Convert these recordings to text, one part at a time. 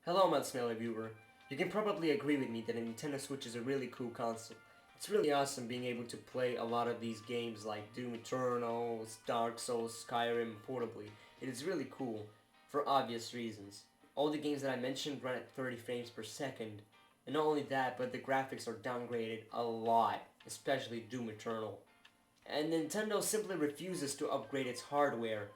Hello, my smelly viewer. You can probably agree with me that a Nintendo Switch is a really cool console. It's really awesome being able to play a lot of these games like Doom Eternal, Dark Souls, Skyrim portably. It is really cool, for obvious reasons. All the games that I mentioned run at 30 frames per second. And not only that, but the graphics are downgraded a lot, especially Doom Eternal. And Nintendo simply refuses to upgrade its hardware.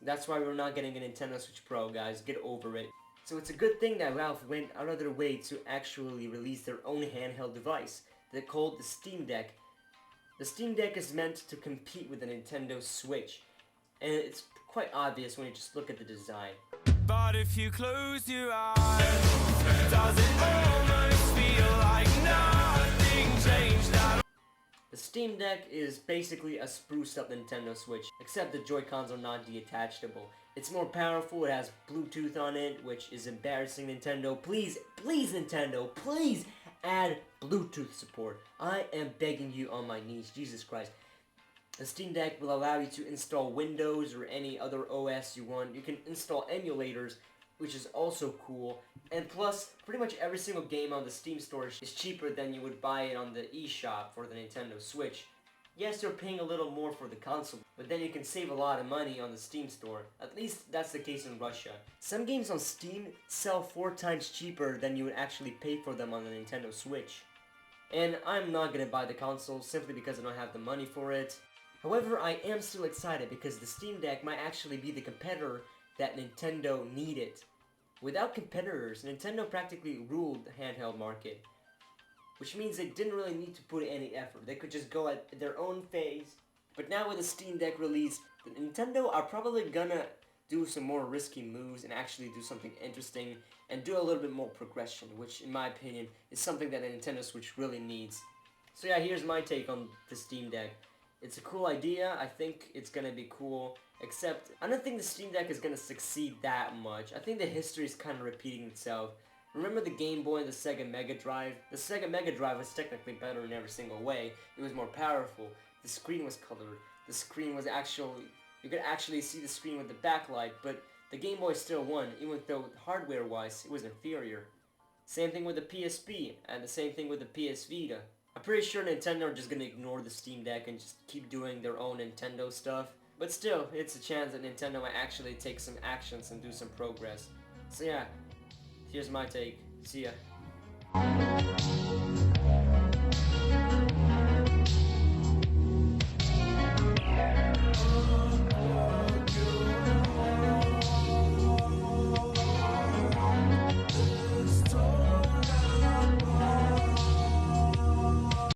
That's why we're not getting a Nintendo Switch Pro, guys. Get over it. So it's a good thing that Valve went out of their way to actually release their own handheld device. They're called the Steam Deck. The Steam Deck is meant to compete with the Nintendo Switch. And it's quite obvious when you just look at the design. But if you close your eyes, does it almost feel like nothing changed at all? The Steam Deck is basically a spruced up Nintendo Switch, except the Joy-Cons are not detachable. It's more powerful, it has Bluetooth on it, which is embarrassing, Nintendo. Please, Nintendo, please add Bluetooth support. I am begging you on my knees, Jesus Christ. The Steam Deck will allow you to install Windows or any other OS you want. You can install emulators, which is also cool. And plus, pretty much every single game on the Steam store is cheaper than you would buy it on the eShop for the Nintendo Switch. Yes, you're paying a little more for the console, but then you can save a lot of money on the Steam store. At least that's the case in Russia. Some games on Steam sell 4 times cheaper than you would actually pay for them on the Nintendo Switch. And I'm not gonna buy the console simply because I don't have the money for it. However, I am still excited because the Steam Deck might actually be the competitor that Nintendo needed. Without competitors, Nintendo practically ruled the handheld market. Which means they didn't really need to put any effort. They could just go at their own phase. But now with the Steam Deck release, the Nintendo are probably gonna do some more risky moves and actually do something interesting and do a little bit more progression, which in my opinion is something that the Nintendo Switch really needs. So yeah, here's my take on the Steam Deck. It's a cool idea, I think it's gonna be cool, except I don't think the Steam Deck is gonna succeed that much. I think the history is kind of repeating itself. Remember the Game Boy and the Sega Mega Drive? The Sega Mega Drive was technically better in every single way. It was more powerful. The screen was colored. The screen was actually... You could actually see the screen with the backlight, but the Game Boy still won, even though hardware-wise it was inferior. Same thing with the PSP, and the same thing with the PS Vita. I'm pretty sure Nintendo are just gonna ignore the Steam Deck and just keep doing their own Nintendo stuff. But still, it's a chance that Nintendo might actually take some actions and do some progress. So yeah. Here's my take. See ya.